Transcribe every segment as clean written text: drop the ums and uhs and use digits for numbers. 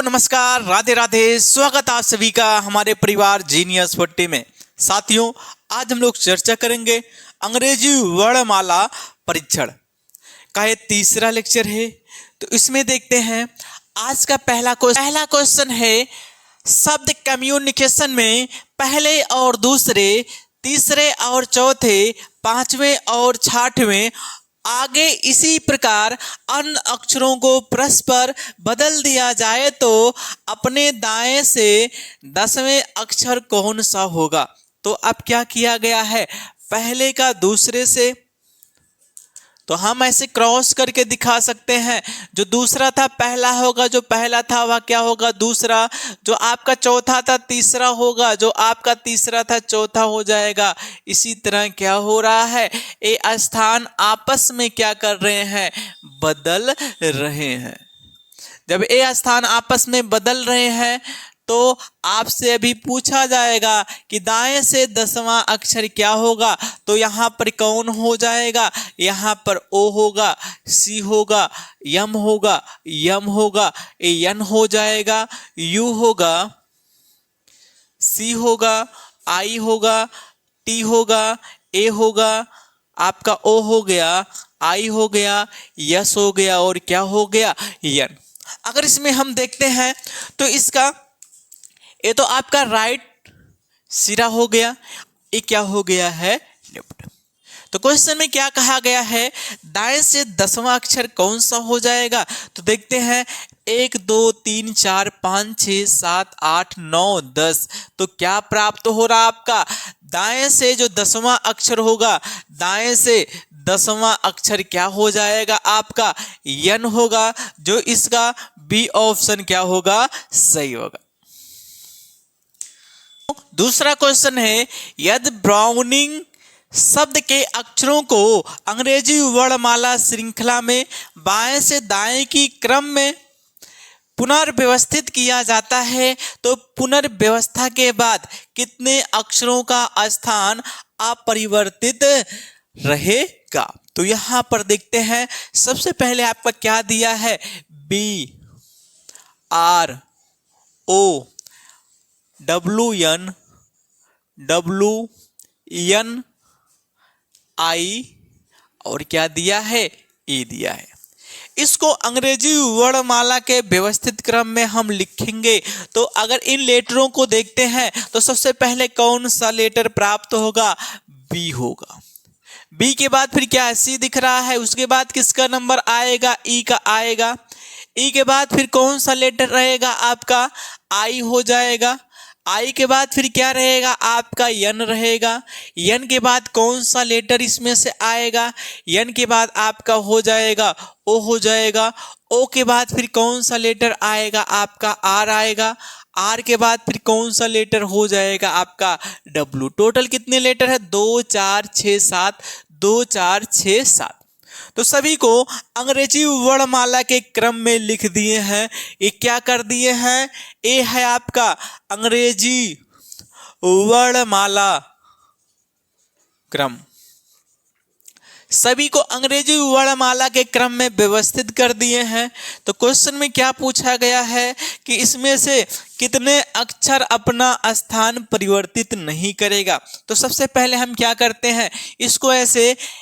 नमस्कार, राधे राधे। स्वागत आप सभी का हमारे परिवार जीनियस 40 में। साथियों, आज हम लोग चर्चा करेंगे अंग्रेजी वर्णमाला परीक्षण का ये तीसरा लेक्चर है। तो इसमें देखते हैं आज का पहला क्वेश्चन है, शब्द कम्युनिकेशन में पहले और दूसरे, तीसरे और चौथे, पांचवें और छठवें आगे इसी प्रकार अन्य अक्षरों को परस्पर बदल दिया जाए तो अपने दाएं से 10वें अक्षर कौन सा होगा। तो अब क्या किया गया है, पहले का दूसरे से, तो हम ऐसे क्रॉस करके दिखा सकते हैं। जो दूसरा था पहला होगा, जो पहला था वह क्या होगा, दूसरा। जो आपका चौथा था तीसरा होगा, जो आपका तीसरा था चौथा हो जाएगा। इसी तरह क्या हो रहा है, ये स्थान आपस में क्या कर रहे हैं, बदल रहे हैं। जब ये स्थान आपस में बदल रहे हैं तो आपसे अभी पूछा जाएगा कि दाएं से 10वां अक्षर क्या होगा। तो यहाँ पर कौन हो जाएगा, यहाँ पर ओ होगा, सी होगा, यम होगा, यम होगा, एन हो जाएगा, यू होगा, सी होगा, आई होगा, टी होगा, ए होगा, आपका ओ हो गया, आई हो गया, यस हो गया और क्या हो गया, यन। अगर इसमें हम देखते हैं तो इसका ये तो आपका राइट सिरा हो गया, ये क्या हो गया है, लेफ्ट। तो क्वेश्चन में क्या कहा गया है, दाएं से 10वां अक्षर कौन सा हो जाएगा। तो देखते हैं 1 2 3 4 5 6 7 8 9 10। तो क्या प्राप्त हो रहा आपका, दाएं से जो 10वां अक्षर होगा, दाएं से 10वां अक्षर क्या हो जाएगा आपका, यन होगा। जो इसका बी ऑप्शन क्या होगा, सही होगा। दूसरा क्वेश्चन है, यदि ब्राउनिंग शब्द के अक्षरों को अंग्रेजी वर्णमाला श्रृंखला में बाएं से दाएं की क्रम में पुनर्व्यवस्थित किया जाता है तो पुनर्व्यवस्था के बाद कितने अक्षरों का स्थान अपरिवर्तित रहेगा। तो यहां पर देखते हैं, सबसे पहले आपका क्या दिया है, B R O W N I और क्या दिया है, ए दिया है। इसको अंग्रेजी वर्णमाला के व्यवस्थित क्रम में हम लिखेंगे। तो अगर इन लेटरों को देखते हैं तो सबसे पहले कौन सा लेटर प्राप्त होगा, बी होगा। बी के बाद फिर क्या है, सी दिख रहा है, उसके बाद किसका नंबर आएगा, ई का आएगा। ई के बाद फिर कौन सा लेटर रहेगा आपका, आई हो जाएगा। आई के बाद फिर क्या रहेगा आपका, यन रहेगा। यन के बाद कौन सा लेटर इसमें से आएगा, यन के बाद आपका हो जाएगा ओ हो जाएगा। ओ के बाद फिर कौन सा लेटर आएगा आपका, आर आएगा। आर के बाद फिर कौन सा लेटर हो जाएगा आपका, डब्लू। टोटल कितने लेटर है, 2 4 6 7, 2 4 6 7। तो सभी को अंग्रेजी वर्णमाला के क्रम में लिख दिए हैं। ये क्या कर दिए हैं, ये है आपका अंग्रेजी वर्णमाला क्रम। सभी को अंग्रेजी वर्णमाला के क्रम में व्यवस्थित कर दिए हैं। तो क्वेश्चन में क्या पूछा गया है कि इसमें से कितने अक्षर अपना स्थान परिवर्तित नहीं करेगा। तो सबसे पहले हम क्या करते हैं,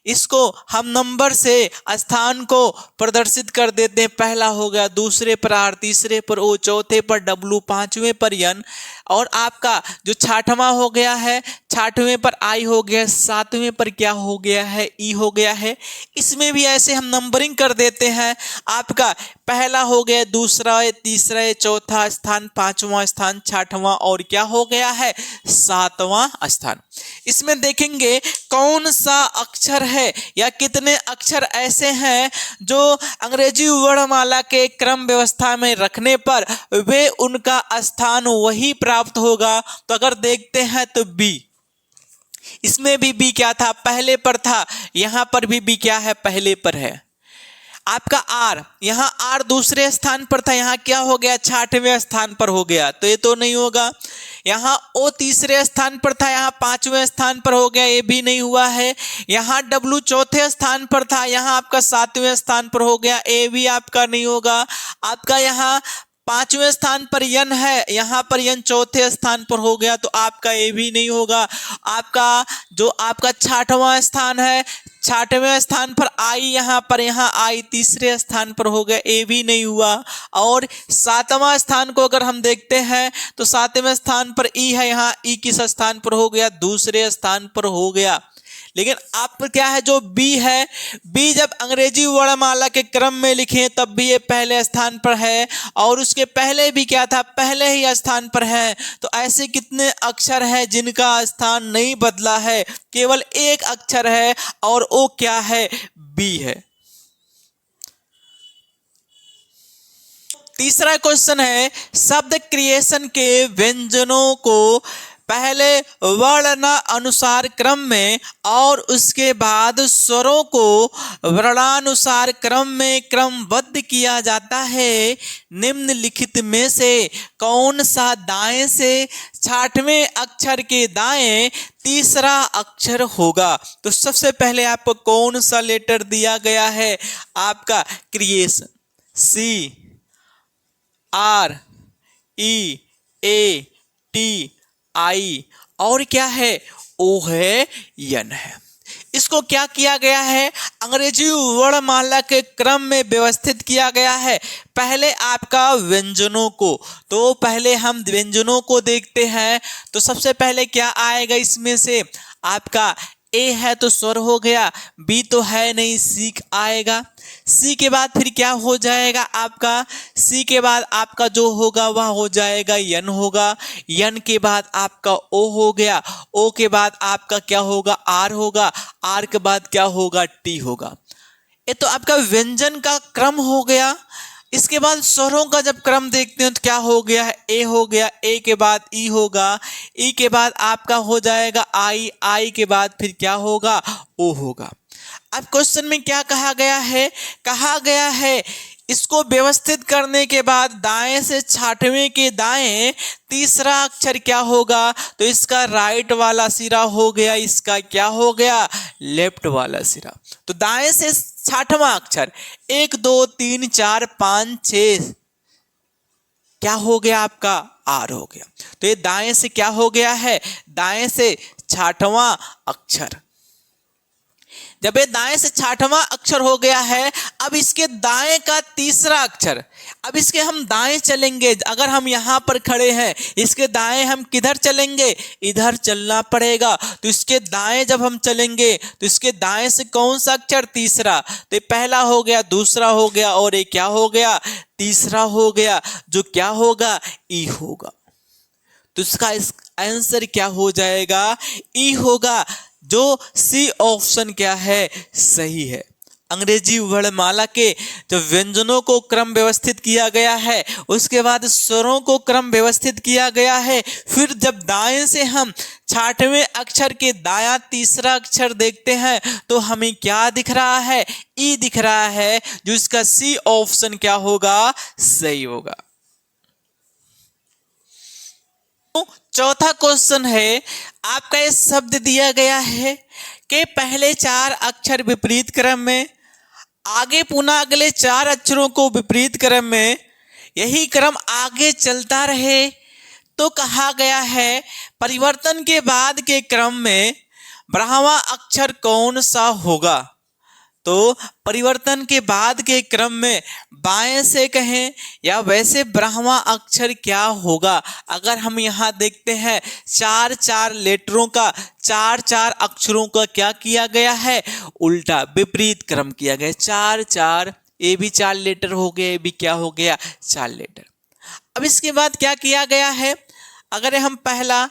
इसको हम नंबर से स्थान को प्रदर्शित कर देते हैं। पहला हो गया, दूसरे पर आर, तीसरे पर ओ, चौथे पर डब्लू, पांचवें पर यन और आपका जो छठवां हो गया है, छठवें पर आई हो गया, सातवें पर क्या हो गया है, ई हो गया है। इसमें भी ऐसे हम नंबरिंग कर देते हैं। आपका पहला हो गया, दूसरा, तीसरा, चौथा स्थान, पांचवा स्थान, छठवां और क्या हो गया है, सातवां स्थान। इसमें देखेंगे कौन सा अक्षर है या कितने अक्षर ऐसे हैं जो अंग्रेजी वर्णमाला के क्रम व्यवस्था में रखने पर वे उनका स्थान वही प्राप्त होगा। तो अगर देखते हैं तो बी, इसमें भी बी क्या था, पहले पर था। यहां पर भी बी क्या है, पहले पर है। आपका आर, यहां आर दूसरे स्थान पर था, यहां क्या हो गया, छठवें स्थान पर हो गया, तो ये तो नहीं होगा। यहाँ ओ तीसरे स्थान पर था, यहाँ पांचवें स्थान पर हो गया, ये भी नहीं हुआ है। यहाँ डब्लू चौथे स्थान पर था, यहाँ आपका सातवें स्थान पर हो गया, ए भी आपका नहीं होगा। आपका यहाँ 5वें स्थान पर यन है, यहाँ पर यन चौथे स्थान पर हो गया, तो आपका ए भी नहीं होगा। आपका जो आपका 6वां स्थान है, 6वें स्थान पर आई, यहाँ पर यहाँ आई तीसरे स्थान पर हो गया, ए भी नहीं हुआ। और 7वां स्थान को अगर हम देखते हैं तो 7वें स्थान पर ई है, यहाँ ई किस स्थान पर हो गया, दूसरे स्थान पर हो गया। लेकिन आप क्या है, जो बी है, बी जब अंग्रेजी वर्णमाला के क्रम में लिखें तब भी ये पहले स्थान पर है, और उसके पहले भी क्या था, पहले ही स्थान पर है। तो ऐसे कितने अक्षर हैं जिनका स्थान नहीं बदला है, केवल एक अक्षर है, और वो क्या है, बी है। तीसरा क्वेश्चन है, शब्द क्रिएशन के व्यंजनों को पहले वर्ण अनुसार क्रम में और उसके बाद स्वरों को वर्णानुसार क्रम में क्रमबद्ध किया जाता है। निम्नलिखित में से कौन सा दाएं से 6वें अक्षर के दाएं तीसरा अक्षर होगा? तो सबसे पहले आपको कौन सा लेटर दिया गया है, आपका creation, C R E A T I, और क्या है, ओ है, यन है। इसको क्या किया गया है, अंग्रेजी वर्णमाला के क्रम में व्यवस्थित किया गया है। पहले आपका व्यंजनों को, तो पहले हम व्यंजनों को देखते हैं। तो सबसे पहले क्या आएगा इसमें से, आपका ए है तो स्वर हो गया, बी तो है नहीं, सी आएगा। सी के बाद फिर क्या हो जाएगा आपका, सी के बाद आपका जो होगा वह हो जाएगा यन होगा। यन के बाद आपका ओ हो गया, ओ के बाद आपका क्या होगा, आर होगा, आर के बाद क्या होगा, टी होगा। ये तो आपका व्यंजन का क्रम हो गया। इसके बाद स्वरों का जब क्रम देखते हैं तो क्या हो गया है, ए हो गया, ए के बाद ई होगा, ई के बाद आपका हो जाएगा आई, आई के बाद फिर क्या होगा, ओ होगा। अब क्वेश्चन में क्या कहा गया है, कहा गया है इसको व्यवस्थित करने के बाद दाएं से 6वें के दाएं तीसरा अक्षर क्या होगा, तो इसका राइट वाला सिरा हो गया, इसका क्या हो गया, लेफ्ट वाला सिरा। तो दाएं से 6वां अक्षर 1 2 3 4 5 6 क्या हो गया आपका, आर हो गया। तो ये दाएं से क्या हो गया है, दाएं से 6वां अक्षर। जब ये दाएं से 6वां अक्षर हो गया है, अब इसके दाएं का तीसरा अक्षर, अब इसके हम दाएं चलेंगे। अगर हम यहाँ पर खड़े हैं, इसके दाएं हम किधर चलेंगे, इधर चलना पड़ेगा। तो इसके दाएं जब हम चलेंगे तो इसके दाएं से कौन सा अक्षर, तीसरा। तो ये पहला हो गया, दूसरा हो गया, और ये क्या हो गया, तीसरा हो गया, जो क्या होगा, ई होगा। तो इसका आंसर क्या हो जाएगा, ई होगा। जो सी ऑप्शन क्या है, सही है। अंग्रेजी वर्णमाला के जब व्यंजनों को क्रम व्यवस्थित किया गया है, उसके बाद स्वरों को क्रम व्यवस्थित किया गया है, फिर जब दाएं से हम 6वें अक्षर के दायां तीसरा अक्षर देखते हैं तो हमें क्या दिख रहा है, ई दिख रहा है, जो इसका सी ऑप्शन क्या होगा, सही होगा। चौथा क्वेश्चन है, आपका ये शब्द दिया गया है कि पहले 4 अक्षर विपरीत क्रम में, आगे पुनः अगले 4 अक्षरों को विपरीत क्रम में, यही क्रम आगे चलता रहे। तो कहा गया है परिवर्तन के बाद के क्रम में ब्राह्मण अक्षर कौन सा होगा। तो परिवर्तन के बाद के क्रम में बाएं से कहें या वैसे ब्राह्मण अक्षर क्या होगा। अगर हम यहाँ देखते हैं 4 लेटरों का, 4 अक्षरों का क्या किया गया है, उल्टा विपरीत क्रम किया गया। 4 ये भी 4 लेटर हो गए, ये भी क्या हो गया, 4 लेटर। अब इसके बाद क्या किया गया है, अगर हम पहला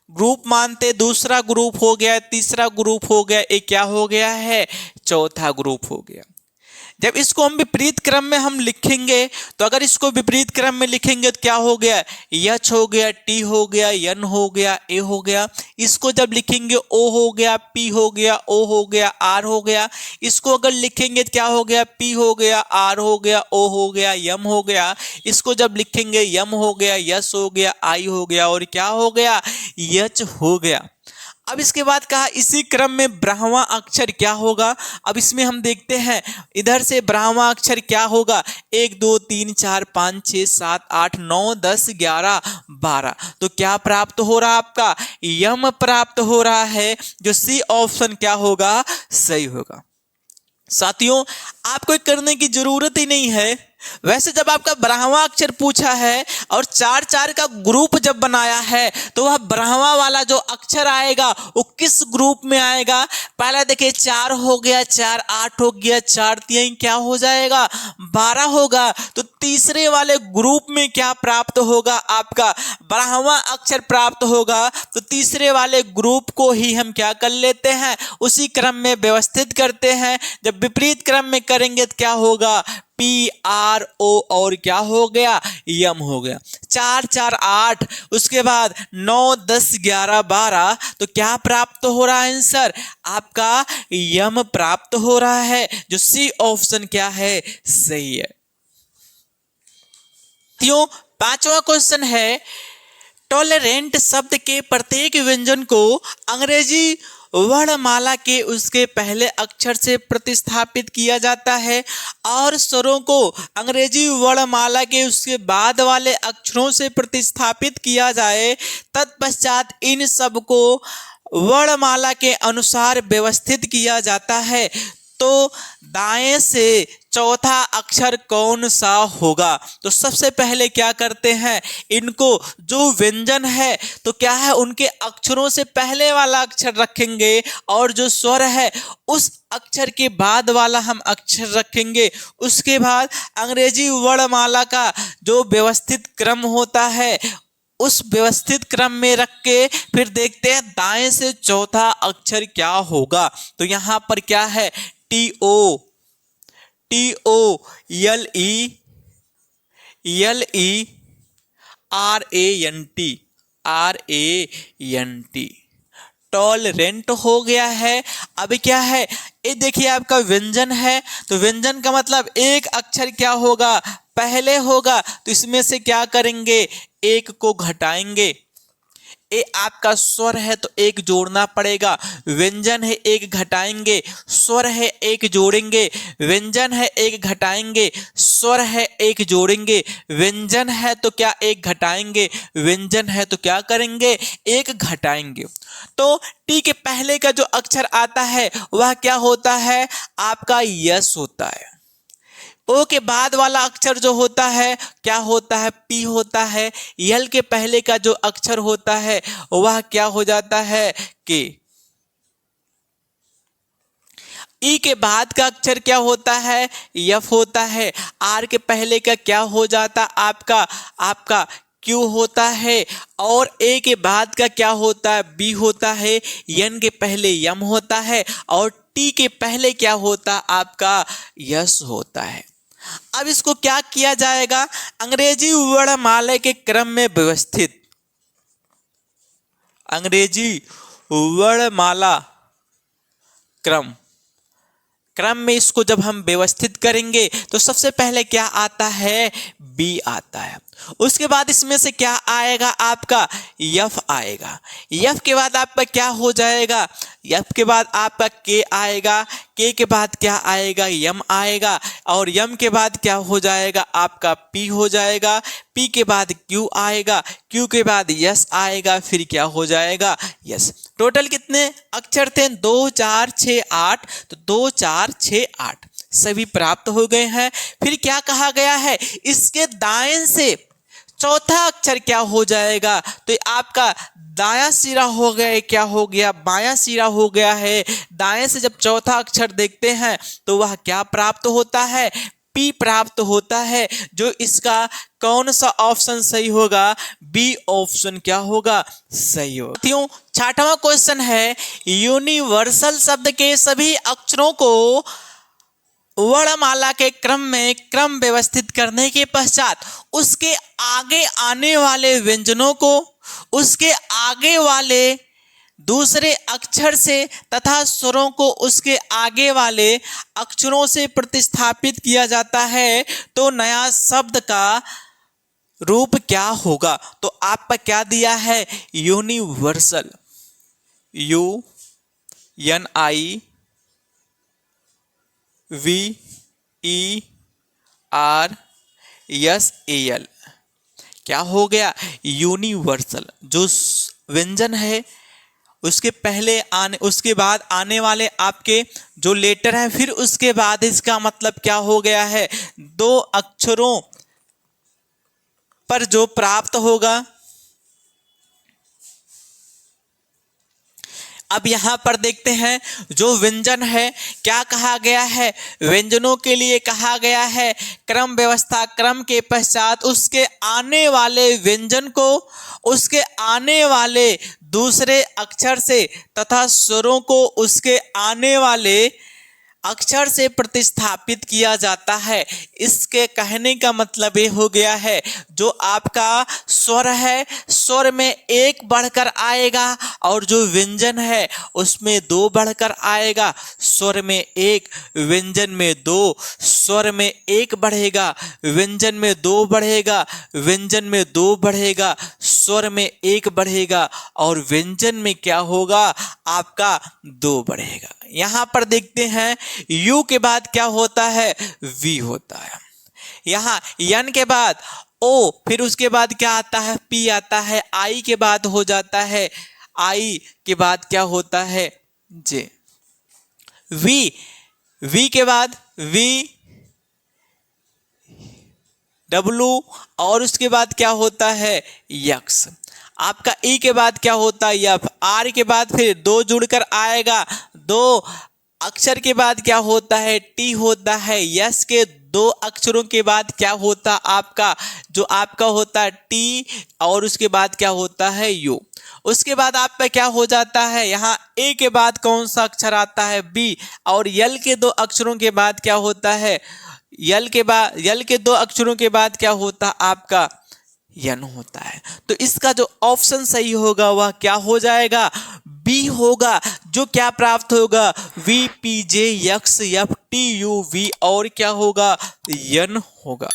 ग्रुप मानते, दूसरा ग्रुप हो गया, तीसरा ग्रुप हो गया, ये क्या हो गया है, चौथा ग्रुप हो गया। जब इसको हम विपरीत क्रम में हम लिखेंगे, तो अगर इसको विपरीत क्रम में लिखेंगे तो क्या हो गया, यच हो गया, टी हो गया, यन हो गया, ए हो गया। इसको जब लिखेंगे ओ हो गया, पी हो गया, ओ हो गया, आर हो गया। इसको अगर लिखेंगे तो क्या हो गया, पी हो गया, आर हो गया, ओ हो गया, यम हो गया। इसको जब लिखेंगे यम हो गया, यस हो गया, आई हो गया, और क्या हो गया, यच हो गया। अब इसके बाद कहा इसी क्रम में ब्राह्मण अक्षर क्या होगा। अब इसमें हम देखते हैं इधर से ब्राह्मण अक्षर क्या होगा, 1 2 3 4 5 6 7 8 9 10 11 12। तो क्या प्राप्त हो रहा आपका, यम प्राप्त हो रहा है, जो सी ऑप्शन क्या होगा, सही होगा। साथियों आपको करने की जरूरत ही नहीं है। वैसे जब आपका ब्राह्मण अक्षर पूछा है और 4 4 का ग्रुप जब बनाया है तो वह ब्राह्मण वाला जो अक्षर आएगा वो किस ग्रुप में आएगा। पहला देखिए 4 हो गया, 4 8 हो गया, 4 3 क्या हो जाएगा, 12 होगा। तो तीसरे वाले ग्रुप में क्या प्राप्त होगा, आपका ब्राह्मण अक्षर प्राप्त होगा। तो तीसरे वाले ग्रुप को ही हम क्या कर लेते हैं, उसी क्रम में व्यवस्थित करते हैं। जब विपरीत क्रम में करेंगे तो क्या होगा, PRO और क्या हो गया, यम हो गया। 4 4 8, उसके बाद 9 10 11 12। तो क्या प्राप्त हो रहा है आंसर, आपका यम प्राप्त हो रहा है, जो सी ऑप्शन क्या है, सही है। पांचवा क्वेश्चन है, टॉलरेंट शब्द के प्रत्येक व्यंजन को अंग्रेजी वर्णमाला के उसके पहले अक्षर से प्रतिस्थापित किया जाता है और स्वरों को अंग्रेजी वर्णमाला के उसके बाद वाले अक्षरों से प्रतिस्थापित किया जाए, तत्पश्चात इन सब को वर्णमाला के अनुसार व्यवस्थित किया जाता है। तो दाएं से चौथा अक्षर कौन सा होगा। तो सबसे पहले क्या करते हैं, इनको जो व्यंजन है तो क्या है, उनके अक्षरों से पहले वाला अक्षर रखेंगे और जो स्वर है उस अक्षर के बाद वाला हम अक्षर रखेंगे। उसके बाद अंग्रेजी वर्णमाला का जो व्यवस्थित क्रम होता है उस व्यवस्थित क्रम में रख के फिर देखते हैं दाएं से चौथा अक्षर क्या होगा। तो यहां पर क्या है, TOLERANT टॉलरेंट हो गया है। अब क्या है, ये देखिए आपका व्यंजन है, तो व्यंजन का मतलब एक अक्षर क्या होगा, पहले होगा। तो इसमें से क्या करेंगे, एक को घटाएंगे। ये आपका स्वर है तो एक जोड़ना पड़ेगा, व्यंजन है एक घटाएंगे, स्वर है एक जोड़ेंगे, व्यंजन है एक घटाएंगे, स्वर है एक जोड़ेंगे, व्यंजन है तो क्या एक घटाएंगे, व्यंजन है तो क्या करेंगे, एक घटाएंगे। तो टी के पहले का जो अक्षर आता है वह क्या होता है, आपका यस होता है। ओ के बाद वाला अक्षर जो होता है क्या होता है, पी होता है। यल के पहले का जो अक्षर होता है वह क्या हो जाता है, के। ई के बाद का अक्षर क्या होता है, यफ होता है। आर के पहले का क्या हो जाता, आपका क्यू होता है। और ए के बाद का क्या होता है, बी होता है। एन के पहले यम होता है और टी के पहले क्या होता, आपका यस होता है। अब इसको क्या किया जाएगा, अंग्रेजी वर्णमाला के क्रम में व्यवस्थित, अंग्रेजी वर्णमाला क्रम में इसको जब हम व्यवस्थित करेंगे तो सबसे पहले क्या आता है, बी आता है। उसके बाद इसमें से क्या आएगा, आपका यफ आएगा। यफ के बाद आपका क्या हो जाएगा, यफ के बाद आपका के आएगा। के के बाद क्या आएगा, यम आएगा। और यम के बाद क्या हो जाएगा, आपका पी हो जाएगा। पी के बाद क्यू आएगा। क्यू के बाद यस आएगा, फिर क्या हो जाएगा, यस। टोटल कितने अक्षर थे, 2 4 6 8। तो 2 4 6 8 सभी प्राप्त हो गए हैं। फिर क्या कहा गया है, इसके दाएं से चौथा अक्षर क्या हो जाएगा, तो आपका दायां सिरा हो गया, क्या हो गया, बायां सिरा हो गया है। दाएं से जब चौथा अक्षर देखते हैं तो वह क्या प्राप्त होता है, पी प्राप्त होता है। जो इसका कौन सा ऑप्शन सही होगा, बी ऑप्शन क्या होगा, सही होगा। साथियों छठवां क्वेश्चन है, यूनिवर्सल शब्द के सभी अक्षरों को वर्णमाला के क्रम में क्रम व्यवस्थित करने के पश्चात उसके आगे आने वाले व्यंजनों को उसके आगे वाले दूसरे अक्षर से तथा स्वरों को उसके आगे वाले अक्षरों से प्रतिस्थापित किया जाता है, तो नया शब्द का रूप क्या होगा। तो आपका क्या दिया है, universal. U N I V E R S A L. क्या हो गया? यूनिवर्सल। जो व्यंजन है उसके पहले आने, उसके बाद आने वाले आपके जो लेटर हैं, फिर उसके बाद इसका मतलब क्या हो गया है? दो अक्षरों पर जो प्राप्त होगा। अब यहां पर देखते हैं जो व्यंजन है क्या कहा गया है? व्यंजनों के लिए कहा गया है क्रम व्यवस्था। क्रम के पश्चात उसके आने वाले व्यंजन को उसके आने वाले दूसरे अक्षर से तथा स्वरों को उसके आने वाले अक्षर से प्रतिस्थापित किया जाता है। इसके कहने का मतलब ये हो गया है जो आपका स्वर है, स्वर में एक बढ़कर आएगा और जो व्यंजन है उसमें दो बढ़कर आएगा। स्वर में एक, व्यंजन में दो। स्वर में एक बढ़ेगा, व्यंजन में दो बढ़ेगा, व्यंजन में दो बढ़ेगा, स्वर में एक बढ़ेगा और व्यंजन में क्या होगा? आपका दो बढ़ेगा। यहां पर देखते हैं यू के बाद क्या होता है? वी होता है। यहां यन के बाद ओ, फिर उसके बाद क्या आता है? पी आता है। आई के बाद हो जाता है, आई के बाद क्या होता है? जे। वी के बाद वी डब्लू और उसके बाद क्या होता है? यक्स। आपका ई के बाद क्या होता है? यफ। आर के बाद फिर दो जुड़कर आएगा, दो अक्षर के बाद क्या होता है? टी होता है। यस के दो अक्षरों के बाद क्या होता? आपका जो आपका होता है टी और उसके बाद क्या होता है? यू। उसके बाद आपका क्या हो जाता है? यहाँ ए के बाद कौन सा अक्षर आता है? बी। और यल के दो अक्षरों के बाद क्या होता है? यल के दो अक्षरों के बाद क्या होता? आपका यन होता है। तो इसका जो ऑप्शन सही होगा वह क्या हो जाएगा? बी होगा। जो क्या प्राप्त होगा? वी पी जे यक्स एफ टी यू वी और क्या होगा? यन होगा।